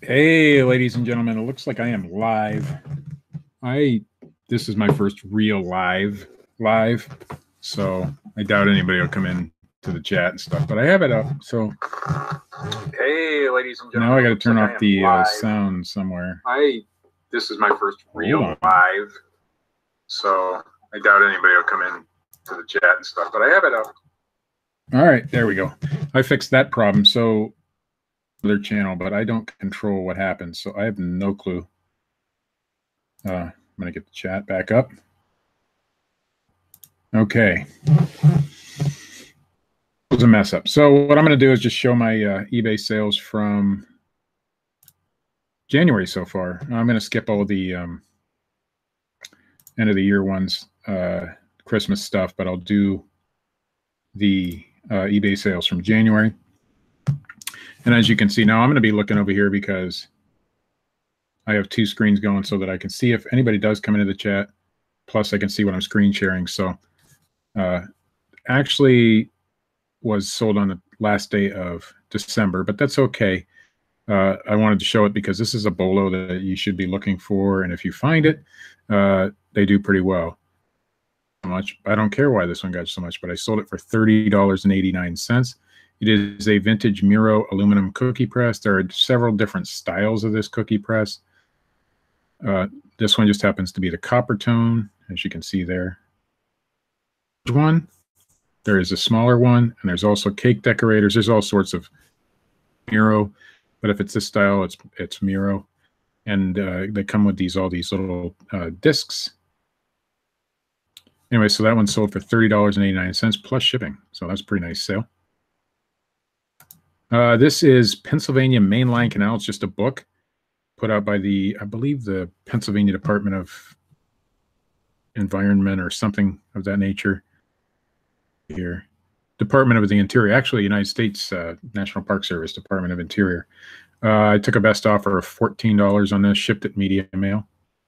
Hey, ladies and gentlemen, it looks like I am live. This is my first real live, so I doubt anybody will come in to the chat and stuff, but I have it up. So, hey, ladies and gentlemen, now I got to turn off the sound somewhere. This is my first real live, so I doubt anybody will come in to the chat and stuff, but I have it up. All right, there we go. I fixed that problem. So, their channel, but I don't control what happens, so I have no clue. I'm going to get the chat back up. Okay. It was a mess up. So what I'm going to do is just show my eBay sales from January so far. I'm going to skip all the end of the year ones, Christmas stuff, but I'll do the eBay sales from January. And as you can see now, I'm going to be looking over here because I have two screens going so that I can see if anybody does come into the chat. Plus, I can see what I'm screen sharing. So actually was sold on the last day of December, but that's okay. I wanted to show it because this is a bolo that you should be looking for. And if you find it, they do pretty well. Much. I don't care why this one got so much, but I sold it for $30.89. It is a vintage Miro aluminum cookie press. There are several different styles of this cookie press. This one just happens to be the copper tone, as you can see there. One, there is a smaller one, and there's also cake decorators. There's all sorts of Miro, but if it's this style, it's Miro, and they come with all these little discs. Anyway, so that one sold for $30.89 plus shipping. So that's a pretty nice sale. This is Pennsylvania Mainline Canal. It's just a book put out by I believe the Pennsylvania Department of Environment or something of that nature. Here, Department of the Interior, actually United States National Park Service, Department of Interior. I took a best offer of $14 on this, shipped it media mail.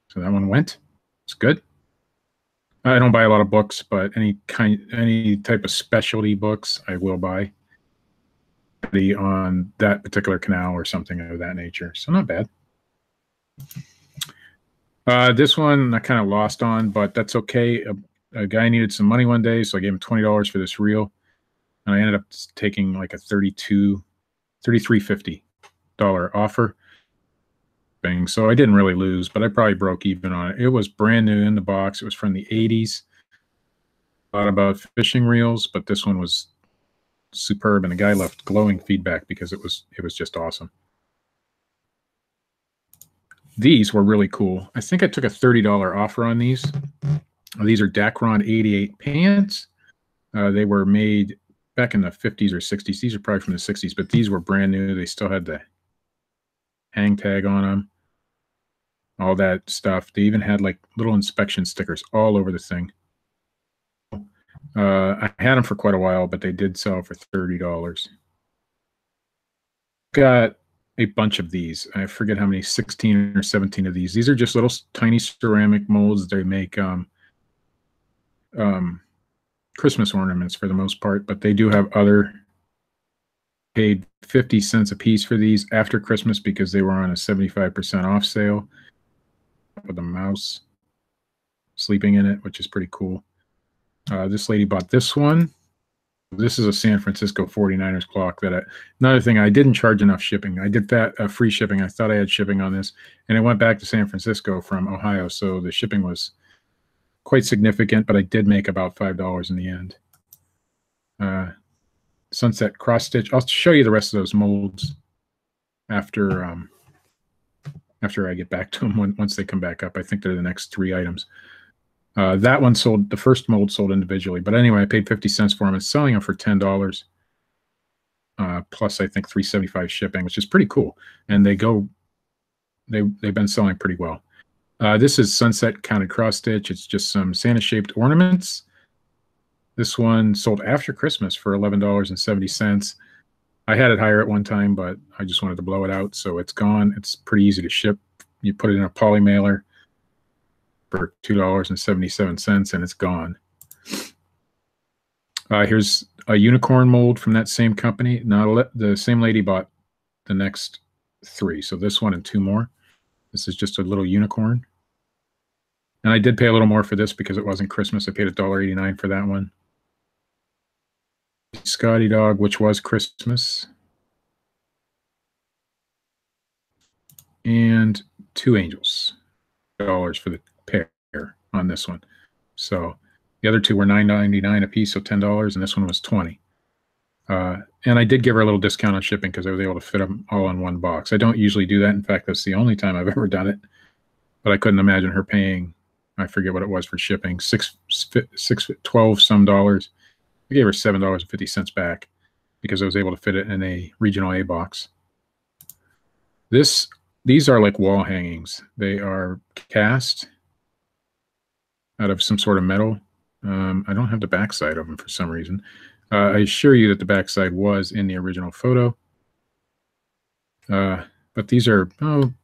So that one went. It's good. I don't buy a lot of books, but any type of specialty books I will buy on that particular canal or something of that nature. So not bad. This one I kind of lost on, but that's okay. A guy needed some money one day, so I gave him $20 for this reel, and I ended up taking like a $33.50 offer. So I didn't really lose, but I probably broke even on it. It was brand new in the box. It was from the 80s. A lot about fishing reels, but this one was superb, and the guy left glowing feedback because it was just awesome. These were really cool. I think I took a $30 offer on these. These are Dacron 88 pants. They were made back in the 50s or 60s. These are probably from the 60s, but these were brand new. They still had the hang tag on them, all that stuff. They even had like little inspection stickers all over the thing. I had them for quite a while, but they did sell for $30. Got a bunch of these. I forget how many, 16 or 17 of these. These are just little tiny ceramic molds. They make Christmas ornaments for the most part, but they do have other. Paid 50 cents a piece for these after Christmas because they were on a 75% off sale with a mouse sleeping in it, which is pretty cool. This lady bought this one. This is a San Francisco 49ers clock. Another thing, I didn't charge enough shipping. I did free shipping. I thought I had shipping on this, and it went back to San Francisco from Ohio, so the shipping was quite significant, but I did make about $5 in the end. Sunset cross stitch. I'll show you the rest of those molds after I get back to them once they come back up. I think they're the next 3 items. That one sold, the first mold sold individually, but anyway, I paid 50 cents for them. It's selling them for $10 plus I think $3.75 shipping, which is pretty cool. And they've been selling pretty well. This is sunset counted cross stitch. It's just some Santa shaped ornaments. This one sold after Christmas for $11.70. I had it higher at one time, but I just wanted to blow it out, so it's gone. It's pretty easy to ship. You put it in a poly mailer for $2.77, and it's gone. Here's a unicorn mold from that same company. Now, the same lady bought the next 3. So this one and 2 more. This is just a little unicorn. And I did pay a little more for this because it wasn't Christmas. I paid $1.89 for that one. Scotty Dog, which was Christmas. And 2 angels. $10 for the pair on this one. So the other 2 were $9.99 a piece, so $10, and this one was $20. And I did give her a little discount on shipping because I was able to fit them all in one box. I don't usually do that. In fact, that's the only time I've ever done it. But I couldn't imagine her paying, I forget what it was for shipping, $12 some dollars. I gave her $7.50 back because I was able to fit it in a regional A box. These are like wall hangings. They are cast out of some sort of metal. I don't have the backside of them for some reason. I assure you that the backside was in the original photo. But these are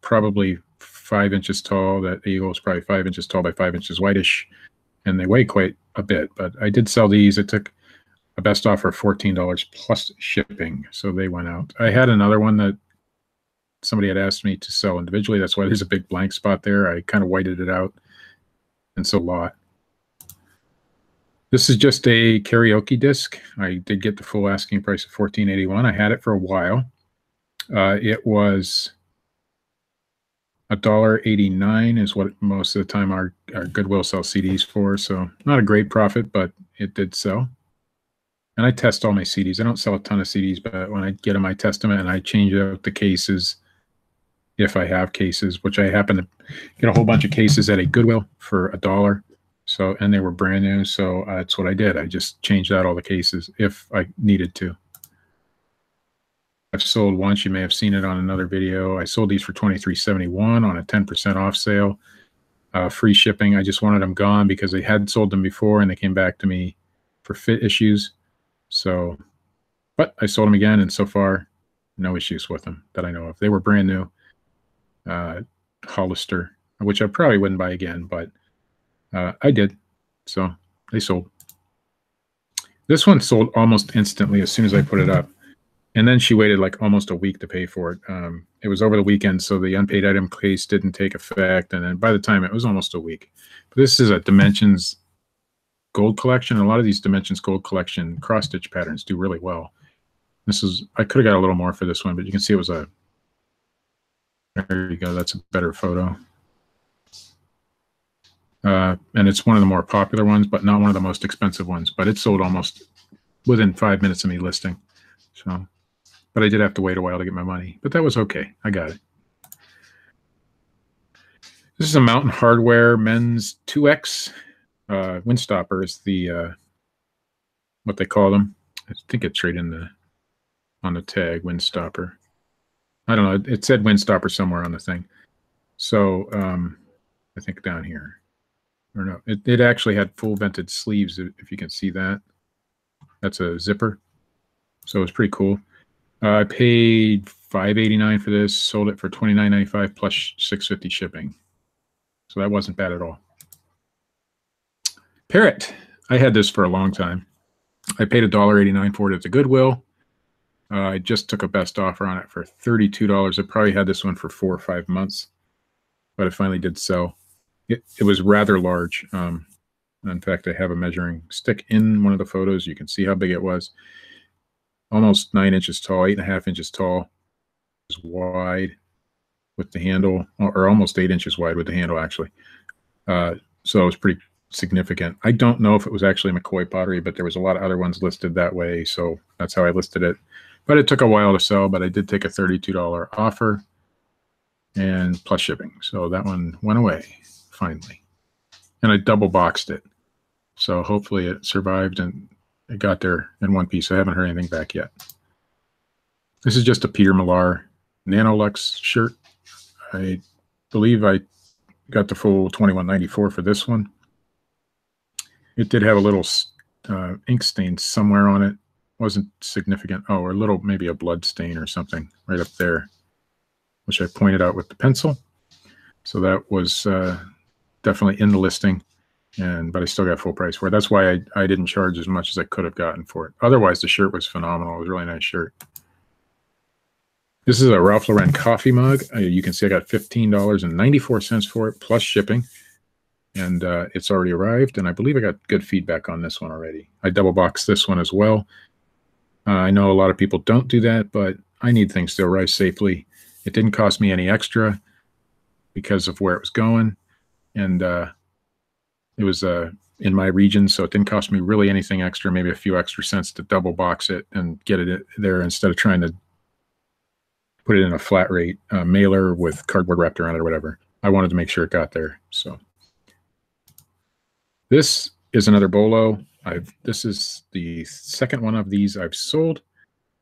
probably 5 inches tall. That eagle is probably 5 inches tall by 5 inches whitish, and they weigh quite a bit. But I did sell these. I took a best offer of $14 plus shipping, so they went out. I had another one that somebody had asked me to sell individually. That's why there's a big blank spot there. I kind of whited it out and sold a lot. This is just a karaoke disc. I did get the full asking price of $14.81. I had it for a while. It was $1.89 is what most of the time our Goodwill sells CDs for. So not a great profit, but it did sell. And I test all my CDs. I don't sell a ton of CDs, but when I get them, I test them and I change out the cases if I have cases, which I happen to get a whole bunch of cases at a Goodwill for $1. So, and they were brand new. So that's what I did. I just changed out all the cases if I needed to. I've sold once. You may have seen it on another video. I sold these for $23.71 on a 10% off sale. Free shipping. I just wanted them gone because they had sold them before and they came back to me for fit issues. So, but I sold them again, and so far, no issues with them that I know of. They were brand new. Hollister, which I probably wouldn't buy again, but I did. So they sold. This one sold almost instantly as soon as I put it up. And then she waited like almost a week to pay for it. It was over the weekend, so the unpaid item case didn't take effect. And then by the time, it was almost a week. But this is a Dimensions Gold Collection. And a lot of these Dimensions Gold Collection cross-stitch patterns do really well. This is, I could have got a little more for this one, but you can see it was a, there you go, that's a better photo. And it's one of the more popular ones, but not one of the most expensive ones. But it sold almost within 5 minutes of me listing. So, but I did have to wait a while to get my money. But that was okay. I got it. This is a Mountain Hardwear men's 2X windstopper. Is the what they call them. I think it's right in the on the tag, windstopper. I don't know. It said windstopper somewhere on the thing. So I think down here. Or no, it actually had full vented sleeves, if you can see that. That's a zipper. So it was pretty cool. I paid $5.89 for this, sold it for $29.95 plus $6.50 shipping. So that wasn't bad at all. Parrot. I had this for a long time. I paid $1.89 for it at the Goodwill. I just took a best offer on it for $32. I probably had this one for 4 or 5 months, but it finally did sell. It was rather large. In fact, I have a measuring stick in one of the photos. You can see how big it was. Almost 9 inches tall, 8.5 inches tall. It was wide with the handle, or almost 8 inches wide with the handle, actually. So it was pretty significant. I don't know if it was actually McCoy pottery, but there was a lot of other ones listed that way, so that's how I listed it. But it took a while to sell, but I did take a $32 offer and plus shipping. So that one went away finally. And I double boxed it. So hopefully it survived and it got there in one piece. I haven't heard anything back yet. This is just a Peter Millar Nanolux shirt. I believe I got the full $21.94 for this one. It did have a little ink stain somewhere on it. Wasn't significant. Oh, or a little, maybe a blood stain or something right up there, which I pointed out with the pencil. So that was definitely in the listing, but I still got full price for it. That's why I didn't charge as much as I could have gotten for it. Otherwise, the shirt was phenomenal. It was a really nice shirt. This is a Ralph Lauren coffee mug. You can see I got $15.94 for it, plus shipping. And it's already arrived, and I believe I got good feedback on this one already. I double boxed this one as well. I know a lot of people don't do that, but I need things to arrive safely. It didn't cost me any extra because of where it was going, and it was in my region, so it didn't cost me really anything extra, maybe a few extra cents to double box it and get it there instead of trying to put it in a flat rate mailer with cardboard wrapped around it or whatever. I wanted to make sure it got there. So this is another Bolo. This is the second one of these I've sold.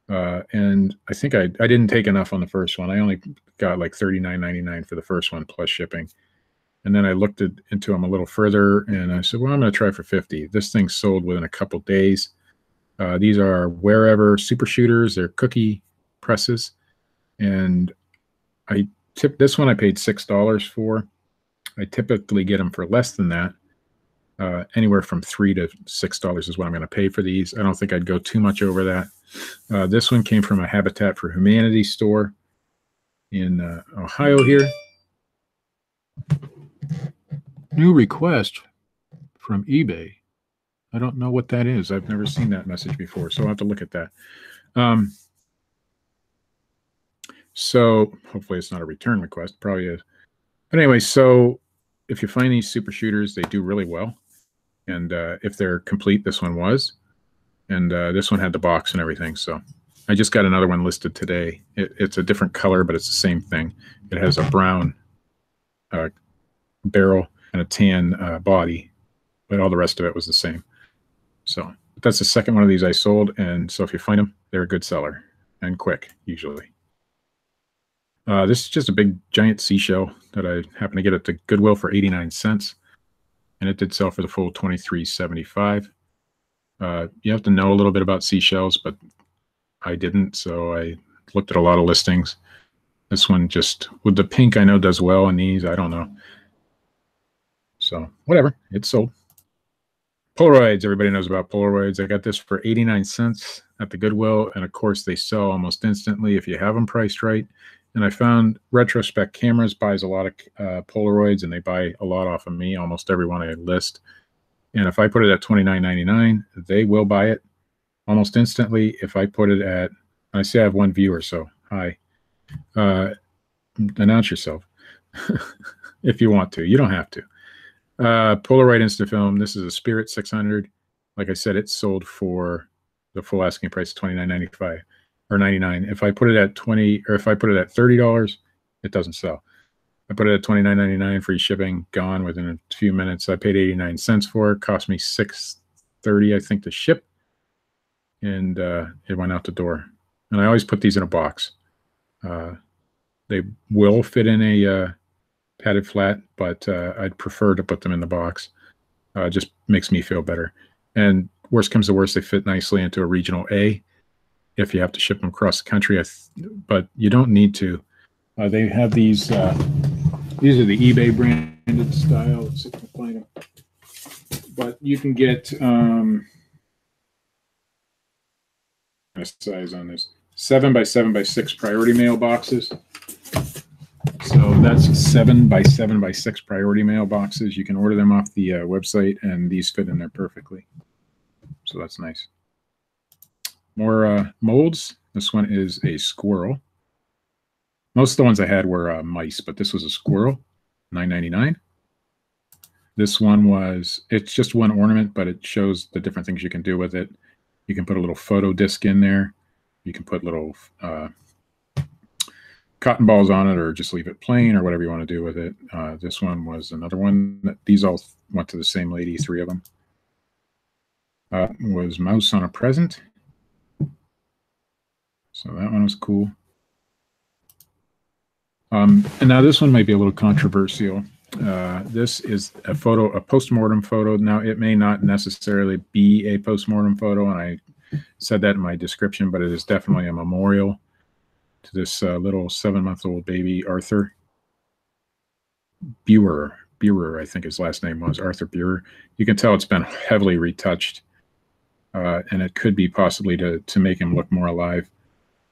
And I think I didn't take enough on the first one. I only got like $39.99 for the first one plus shipping. And then I looked into them a little further and I said, well, I'm going to try for 50. This thing sold within a couple days. These are Wherever super shooters. They're cookie presses. And I tipped this one, I paid $6 for. I typically get them for less than that. Anywhere from $3 to $6 is what I'm going to pay for these. I don't think I'd go too much over that. This one came from a Habitat for Humanity store in Ohio here. New request from eBay. I don't know what that is. I've never seen that message before, so I'll have to look at that. So hopefully it's not a return request. Probably is. But anyway, so if you find these super shooters, they do really well. And if they're complete, this one was. And this one had the box and everything. So I just got another one listed today. It's a different color, but it's the same thing. It has a brown barrel and a tan body, but all the rest of it was the same. So that's the second one of these I sold. And so if you find them, they're a good seller and quick, usually. This is just a big giant seashell that I happened to get at the Goodwill for 89 cents. And it did sell for the full $23.75. You have to know a little bit about seashells, but I didn't, so I looked at a lot of listings. This one just, with the pink, I know does well, and these, I don't know. So, whatever, it's sold. Polaroids, everybody knows about Polaroids. I got this for 89 cents at the Goodwill, and of course they sell almost instantly if you have them priced right. And I found Retrospect Cameras buys a lot of Polaroids, and they buy a lot off of me, almost everyone I list. And if I put it at $29.99, they will buy it almost instantly. If I put it at, I say I have one viewer, so hi. Announce yourself if you want to. You don't have to. Polaroid Instafilm. This is a Spirit 600. Like I said, it's sold for the full asking price of $29.95 or $99. If I put it at $20, or if I put it at $30, it doesn't sell. I put it at $29.99, free shipping, gone within a few minutes. I paid 89 cents for it. Cost me $6.30, I think, to ship, and it went out the door. And I always put these in a box. They will fit in a padded flat, but I'd prefer to put them in the box. Just makes me feel better. And worst comes to worst, they fit nicely into a regional A if you have to ship them across the country. But you don't need to. They have these. These are the eBay branded style. Let's see if I can find them. But you can get a size on this 7x7x6 priority mail boxes. So that's 7x7x6 priority mail boxes. You can order them off the website, and these fit in there perfectly. So that's nice. More molds. This one is a squirrel. Most of the ones I had were mice, but this was a squirrel, $9.99. This one was, it's just one ornament, but it shows the different things you can do with it. You can put a little photo disc in there. You can put little cotton balls on it, or just leave it plain, or whatever you want to do with it. This one was another one. These all went to the same lady, 3 of them. Was Mouse on a Present. So that one was cool. And now this one might be a little controversial. This is a photo, a postmortem photo. Now, it may not necessarily be a postmortem photo, and I said that in my description, but it is definitely a memorial to this little 7-month-old baby, Arthur Buer. I think his last name was Arthur Buer. You can tell it's been heavily retouched, and it could be possibly to make him look more alive.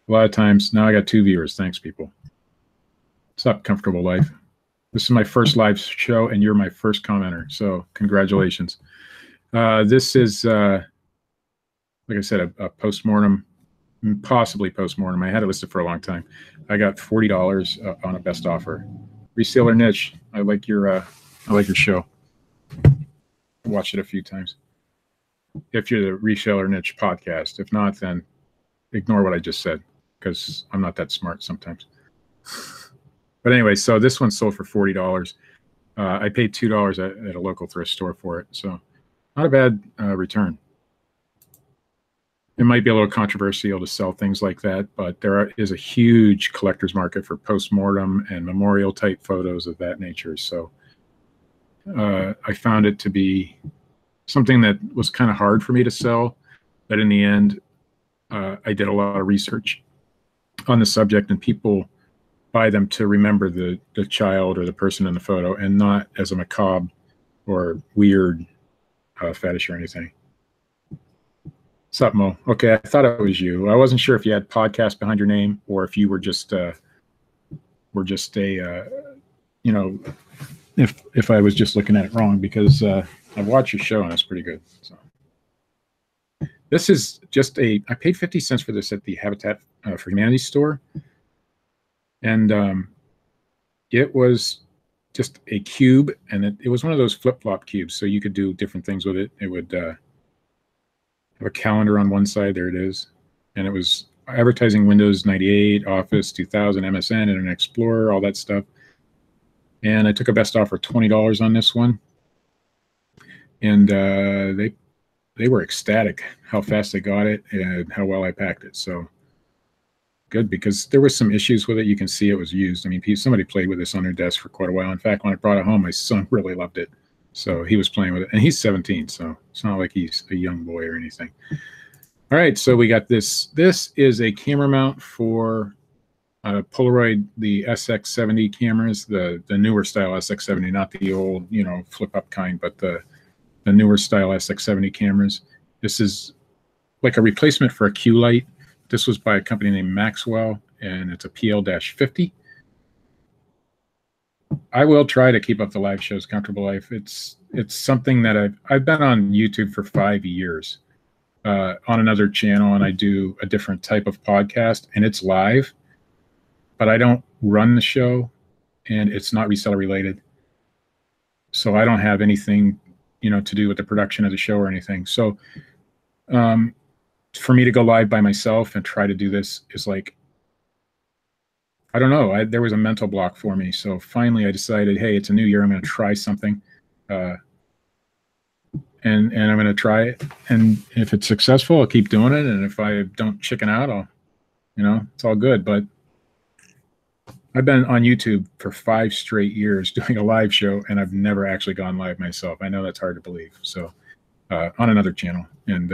A lot of times now I got 2 viewers. Thanks, people. What's up, Comfortable Life? This is my first live show, and you're my first commenter. So congratulations. This is, like I said, a postmortem, possibly postmortem. I had it listed for a long time. I got $40 on a best offer. Reseller Niche. I like your show. I watched it a few times. If you're the Reseller Niche podcast, if not, then ignore what I just said because I'm not that smart sometimes. But anyway, so this one sold for $40. I paid $2 at a local thrift store for it, so not a bad return. It might be a little controversial to sell things like that, but there is a huge collector's market for postmortem and memorial type photos of that nature. So I found it to be something that was kind of hard for me to sell, but in the end, I did a lot of research on the subject, and people buy them to remember the child or the person in the photo, and not as a macabre or weird fetish or anything. What's up, Mo? Okay, I thought it was you. I wasn't sure if you had podcast behind your name or if you were just a you know, if I was just looking at it wrong, because I've watched your show and it's pretty good. So this is just I paid 50 cents for this at the Habitat for Humanity store, and it was just a cube, and it was one of those flip-flop cubes, so you could do different things with it. It would have a calendar on one side, there it is, and it was advertising Windows 98, Office 2000, MSN, Internet Explorer, all that stuff. And I took a best offer of $20 on this one, and they were ecstatic how fast they got it and how well I packed it. So good, because there were some issues with it. You can see it was used. I mean, somebody played with this on their desk for quite a while. In fact, when I brought it home, my son really loved it. So he was playing with it, and he's 17, so it's not like he's a young boy or anything. All right, so we got this. This is a camera mount for Polaroid, the SX70 cameras, the newer style SX70, not the old, you know, flip up kind, but the newer style SX70 cameras. This is like a replacement for a Q-Lite. This was by a company named Maxwell, and it's a PL-50. I will try to keep up the live shows, Comfortable Life. It's something that I've been on YouTube for 5 years on another channel, and I do a different type of podcast, and it's live, but I don't run the show, and it's not reseller related. So I don't have anything, you know, to do with the production of the show or anything. So for me to go live by myself and try to do this is like, I don't know. There was a mental block for me. So finally I decided, hey, it's a new year. I'm going to try something. And I'm going to try it. And if it's successful, I'll keep doing it. And if I don't chicken out, I'll, you know, it's all good. But I've been on YouTube for 5 straight years doing a live show, and I've never actually gone live myself. I know that's hard to believe. So on another channel. And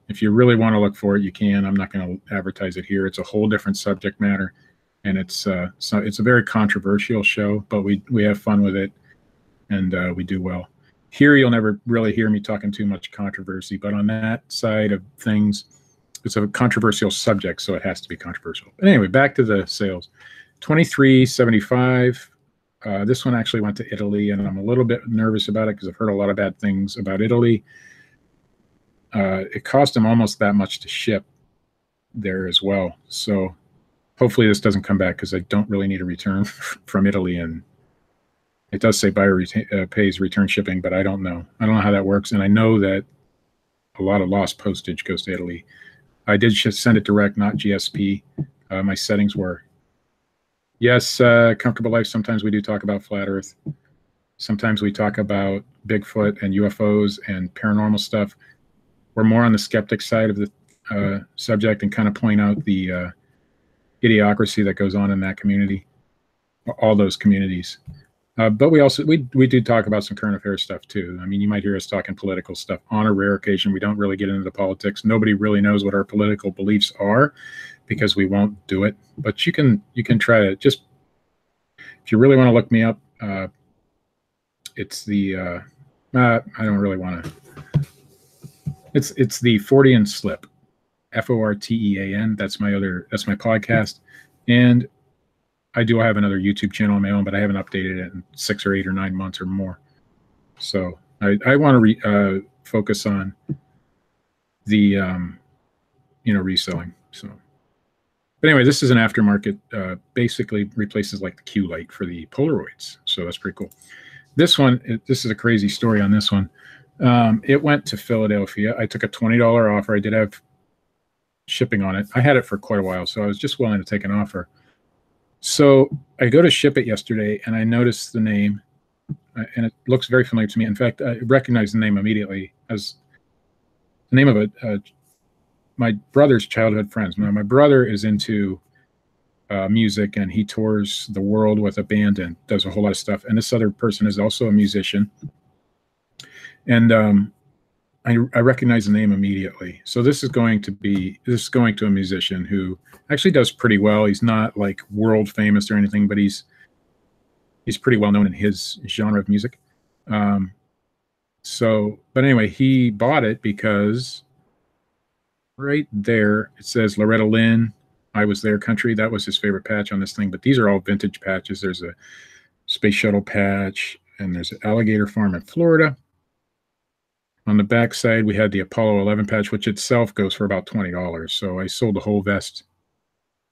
if you really want to look for it, you can. I'm not going to advertise it here. It's a whole different subject matter. And it's a very controversial show, but we have fun with it, and we do well. Here, you'll never really hear me talking too much controversy, but on that side of things, it's a controversial subject, so it has to be controversial. But anyway, back to the sales. $23.75. This one actually went to Italy, and I'm a little bit nervous about it because I've heard a lot of bad things about Italy. It cost them almost that much to ship there as well. So hopefully this doesn't come back, because I don't really need a return from Italy. And it does say buyer pays return shipping, but I don't know. I don't know how that works. And I know that a lot of lost postage goes to Italy. I did just send it direct, not GSP. My settings were. Yes, Comfortable Life, sometimes we do talk about flat Earth. Sometimes we talk about Bigfoot and UFOs and paranormal stuff. We're more on the skeptic side of the subject, and kind of point out the idiocracy that goes on in that community, all those communities. But we also we do talk about some current affairs stuff too. I mean, you might hear us talking political stuff on a rare occasion. We don't really get into the politics. Nobody really knows what our political beliefs are, because we won't do it. But you can try to, just if you really want to look me up. It's the I don't really want to. It's the Fortean Slip, Fortean. That's my podcast. And I do have another YouTube channel on my own, but I haven't updated it in 6 or 8 or 9 months or more. So I want to focus on the reselling. So, but anyway, this is an aftermarket. Basically, replaces like the Q light for the Polaroids. So that's pretty cool. This one, this is a crazy story on this one. It went to Philadelphia. I took a $20 offer. I did have shipping on it. I had it for quite a while, so I was just willing to take an offer. So I go to ship it yesterday, and I noticed the name, and it looks very familiar to me. In fact, I recognized the name immediately as the name of my brother's childhood friends. Now, my brother is into music, and he tours the world with a band and does a whole lot of stuff. And this other person is also a musician. And I recognize the name immediately. So this is going to a musician who actually does pretty well. He's not like world famous or anything, but he's pretty well known in his genre of music. But anyway, he bought it because right there it says Loretta Lynn, I Was There Country. That was his favorite patch on this thing. But these are all vintage patches. There's a Space Shuttle patch, and there's an Alligator Farm in Florida. On the back side, we had the Apollo 11 patch, which itself goes for about $20. So I sold the whole vest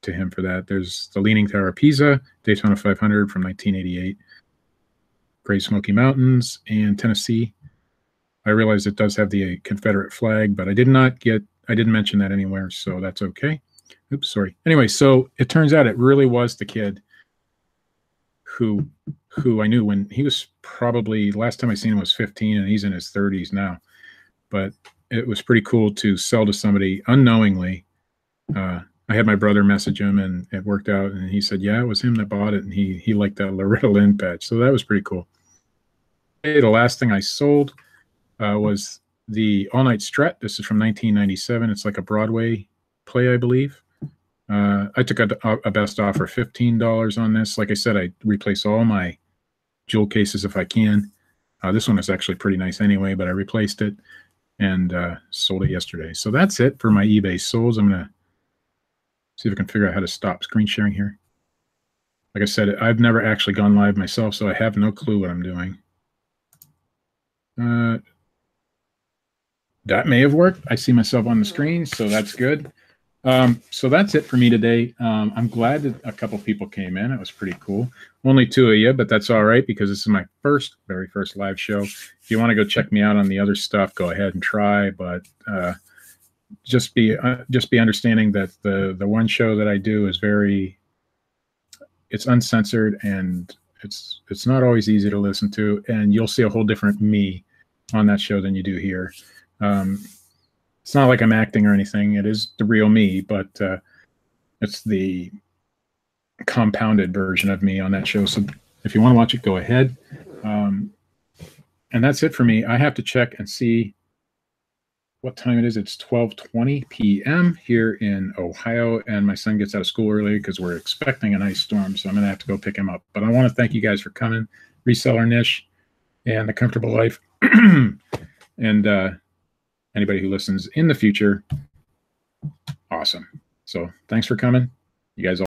to him for that. There's the Leaning Tower of Pisa, Daytona 500 from 1988, Great Smoky Mountains, and Tennessee. I realize it does have the Confederate flag, but I didn't mention that anywhere, so that's okay. Oops, sorry. Anyway, so it turns out it really was the kid who I knew when he was probably, last time I seen him was 15, and he's in his 30s now. But it was pretty cool to sell to somebody unknowingly. I had my brother message him, and it worked out, and he said, yeah, it was him that bought it, and he liked that Loretta Lynn patch. So that was pretty cool. The last thing I sold was the All Night Strat. This is from 1997. It's like a Broadway play, I believe. I took a best offer, $15 on this. Like I said, I replace all my jewel cases if I can. This one is actually pretty nice anyway, but I replaced it and sold it yesterday. So that's it for my eBay solds. I'm going to see if I can figure out how to stop screen sharing here. Like I said, I've never actually gone live myself, so I have no clue what I'm doing. That may have worked. I see myself on the screen, so that's good. So that's it for me today. I'm glad that a couple people came in. It was pretty cool. Only 2 of you, but that's all right because this is my very first live show. If you want to go check me out on the other stuff, go ahead and try. But just be understanding that the one show that I do is it's uncensored, and it's not always easy to listen to, and you'll see a whole different me on that show than you do here. It's not like I'm acting or anything. It is the real me, but it's the compounded version of me on that show. So if you want to watch it, go ahead. And that's it for me. I have to check and see what time it is. It's 12:20 p.m. here in Ohio, and my son gets out of school early because we're expecting an ice storm, so I'm going to have to go pick him up. But I want to thank you guys for coming. Reseller Niche and The Comfortable Life. And anybody who listens in the future, awesome. So thanks for coming. You guys all